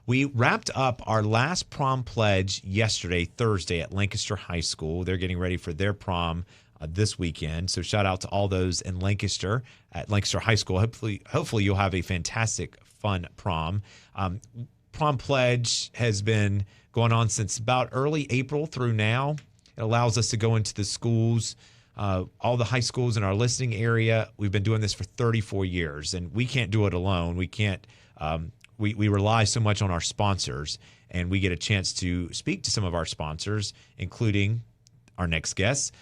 We wrapped up our last prom pledge yesterday, Thursday, at Lancaster High School. They're getting ready for their prom this weekend. So shout out to all those in Lancaster at Lancaster High School. Hopefully you'll have a fantastic, fun prom. Prom Pledge has been going on since about early April through now. It allows us to go into the schools, all the high schools in our listening area. We've been doing this for 34 years, and we can't do it alone. We can't. We rely so much on our sponsors, and we get a chance to speak to some of our sponsors, including our next guest,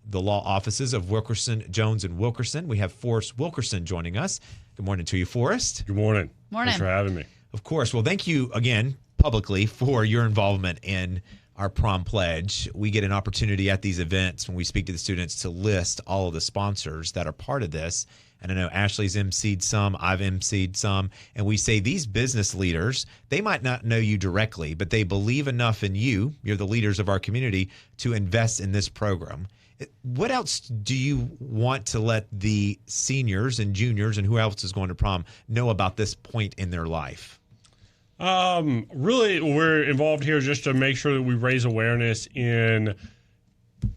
the law offices of Wilkerson, Jones, and Wilkerson. We have Forrest Wilkerson joining us. Good morning to you, Forrest. Good morning. Morning. Thanks for having me. Of course. Well, thank you again publicly for your involvement in our prom pledge. We get an opportunity at these events when we speak to the students to list all of the sponsors that are part of this. And I know Ashley's emceed some, I've emceed some, and we say these business leaders, they might not know you directly, but they believe enough in you, you're the leaders of our community, to invest in this program. What else do you want to let the seniors and juniors and who else is going to prom know about this point in their life? Really, we're involved here just to make sure that we raise awareness in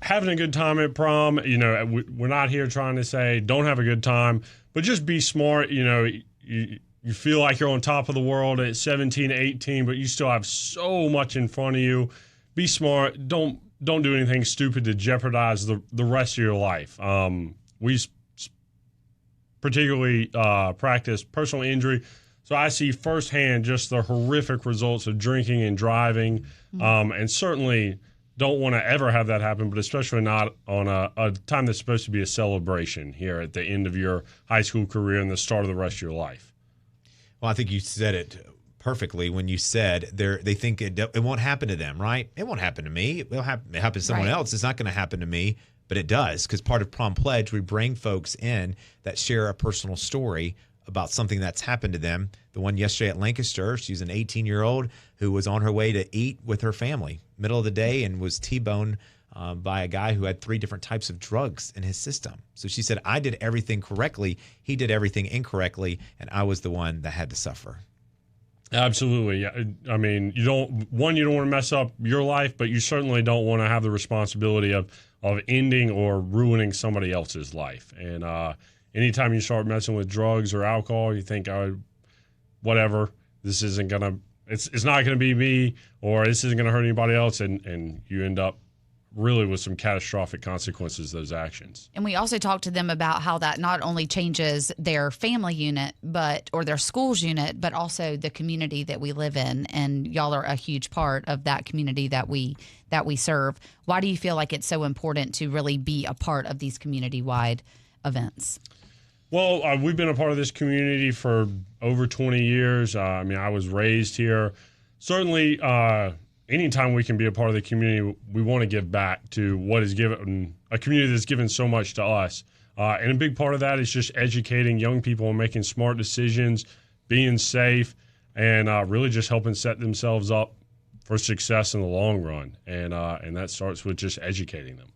having a good time at prom. You know, we're not here trying to say don't have a good time, but just be smart. You know, you feel like you're on top of the world at 17, 18, but you still have so much in front of you. Be smart. Don't do anything stupid to jeopardize the rest of your life. We particularly practice personal injury. So I see firsthand just the horrific results of drinking and driving, and certainly don't want to ever have that happen, but especially not on a time that's supposed to be a celebration here at the end of your high school career and the start of the rest of your life. Well, I think you said it perfectly when you said they think it won't happen to them, right? It won't happen to me. It happen to someone else. It's not going to happen to me, but it does, because part of Prom Pledge, we bring folks in that share a personal story about something that's happened to them. The one yesterday at Lancaster, she's an 18-year-old who was on her way to eat with her family, middle of the day, and was T-boned by a guy who had 3 different types of drugs in his system. So she said, I did everything correctly, he did everything incorrectly, and I was the one that had to suffer. Absolutely. I mean, you don't want to mess up your life, but you certainly don't want to have the responsibility of ending or ruining somebody else's life. And anytime you start messing with drugs or alcohol, you think, oh, whatever, this isn't going to, it's not going to be me, or this isn't going to hurt anybody else. And you end up really with some catastrophic consequences of those actions. And we also talked to them about how that not only changes their family unit, or their schools unit, but also the community that we live in. And y'all are a huge part of that community that we serve. Why do you feel like it's so important to really be a part of these community-wide events? Well, we've been a part of this community for over 20 years. I mean, I was raised here. Certainly, anytime we can be a part of the community, we want to give back to what is given, a community that's given so much to us. And a big part of that is just educating young people and making smart decisions, being safe, and really just helping set themselves up for success in the long run. And that starts with just educating them.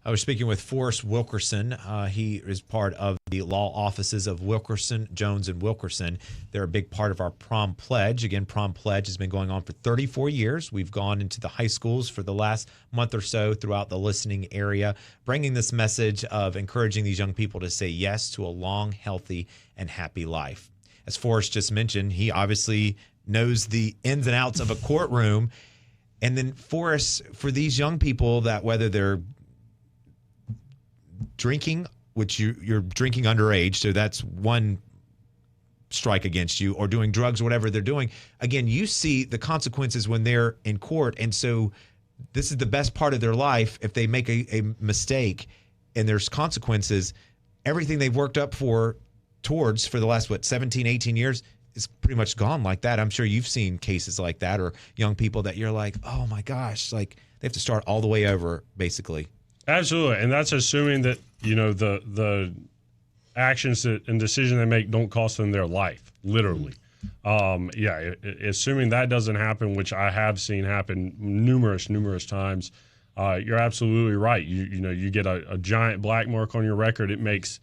I was speaking with Forrest Wilkerson. He is part of the law offices of Wilkerson, Jones, and Wilkerson. They're a big part of our Prom Pledge. Again, Prom Pledge has been going on for 34 years. We've gone into the high schools for the last month or so throughout the listening area, bringing this message of encouraging these young people to say yes to a long, healthy, and happy life. As Forrest just mentioned, he obviously knows the ins and outs of a courtroom. And then, Forrest, for these young people that whether they're drinking, which you're drinking underage, so that's one strike against you, or doing drugs or whatever they're doing. Again, you see the consequences when they're in court, and so this is the best part of their life. If they make a mistake and there's consequences, everything they've worked up towards for the last, 17, 18 years is pretty much gone like that. I'm sure you've seen cases like that, or young people that you're like, oh my gosh, like they have to start all the way over, basically. Absolutely, and that's assuming that the actions and decisions they make don't cost them their life, literally. Assuming that doesn't happen, which I have seen happen numerous times. You're absolutely right. You get a giant black mark on your record. It makes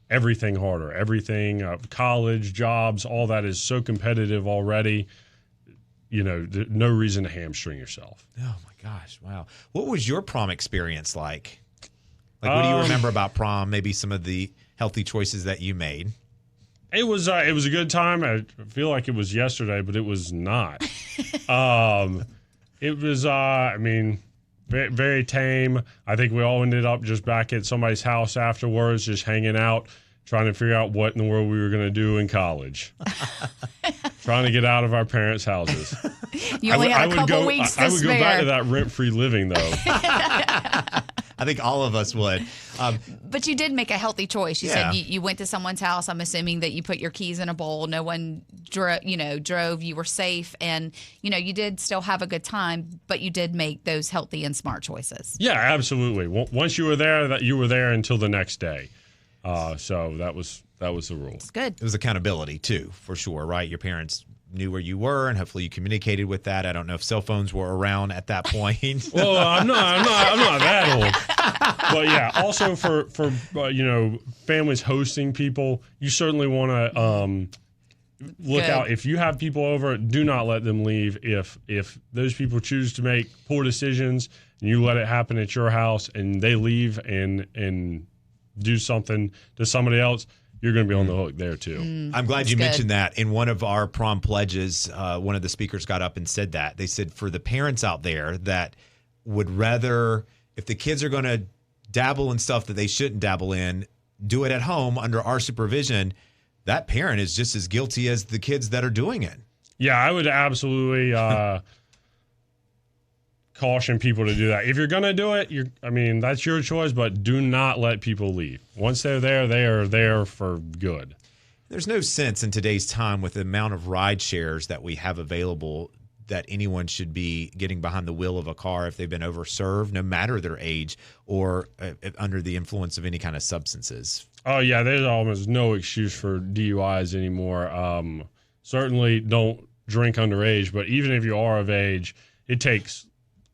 everything harder. Everything, college, jobs, all that is so competitive already. no reason to hamstring yourself. Oh my gosh! Wow. What was your prom experience like? Like, what do you remember about prom? Maybe some of the healthy choices that you made. It was a good time. I feel like it was yesterday, but it was not. It was very, very tame. I think we all ended up just back at somebody's house afterwards, just hanging out, trying to figure out what in the world we were going to do in college. Trying to get out of our parents' houses. You only had a couple weeks to spare. I would go back to that rent-free living, though. I think all of us would. But you did make a healthy choice. You said you went to someone's house. I'm assuming that you put your keys in a bowl. No one drove. You were safe. And, you did still have a good time, but you did make those healthy and smart choices. Yeah, absolutely. Once you were there, you were there until the next day. So that was the rule. It's good. It was accountability too, for sure, right? Your parents knew where you were, and hopefully you communicated with that. I don't know if cell phones were around at that point. Well, I'm not that old. But yeah, also for families hosting people, you certainly want to look out. If you have people over, do not let them leave. If those people choose to make poor decisions and you let it happen at your house and they leave and do something to somebody else, you're going to be on the hook there too. I'm glad you mentioned that. In one of our prom pledges, one of the speakers got up and said that. They said for the parents out there that would rather, if the kids are going to dabble in stuff that they shouldn't dabble in, do it at home under our supervision, that parent is just as guilty as the kids that are doing it. Yeah, I would absolutely caution people to do that. If you're going to do it, that's your choice, but do not let people leave. Once they're there, they are there for good. There's no sense in today's time with the amount of ride shares that we have available that anyone should be getting behind the wheel of a car if they've been overserved, no matter their age or under the influence of any kind of substances. Oh, yeah, there's almost no excuse for DUIs anymore. Certainly don't drink underage, but even if you are of age, it takes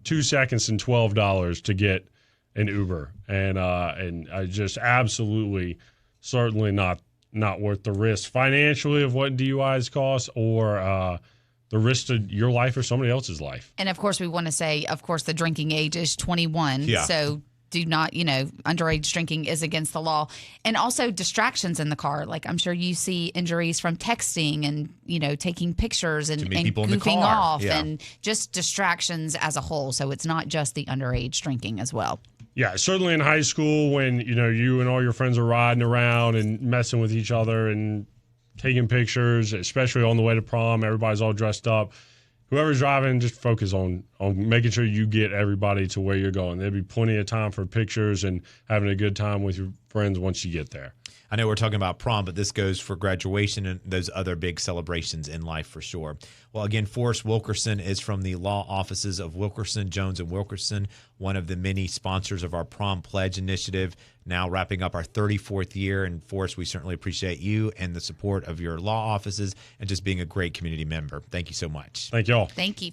2 seconds and $12 to get an Uber, and I just absolutely, certainly not worth the risk financially of what DUIs cost, or the risk to your life or somebody else's life. And of course, we want to say, the drinking age is 21. Yeah. So do not, underage drinking is against the law. And also distractions in the car. Like, I'm sure you see injuries from texting and, taking pictures and goofing off and just distractions as a whole. So it's not just the underage drinking as well. Yeah, certainly in high school when, you and all your friends are riding around and messing with each other and taking pictures, especially on the way to prom, everybody's all dressed up. Whoever's driving, just focus on making sure you get everybody to where you're going. There'll be plenty of time for pictures and having a good time with your friends once you get there. I know we're talking about prom, but this goes for graduation and those other big celebrations in life for sure. Well, again, Forrest Wilkerson is from the law offices of Wilkerson, Jones, and Wilkerson, one of the many sponsors of our Prom Pledge initiative, now wrapping up our 34th year. And Forrest, we certainly appreciate you and the support of your law offices and just being a great community member. Thank you so much. Thank you all. Thank you.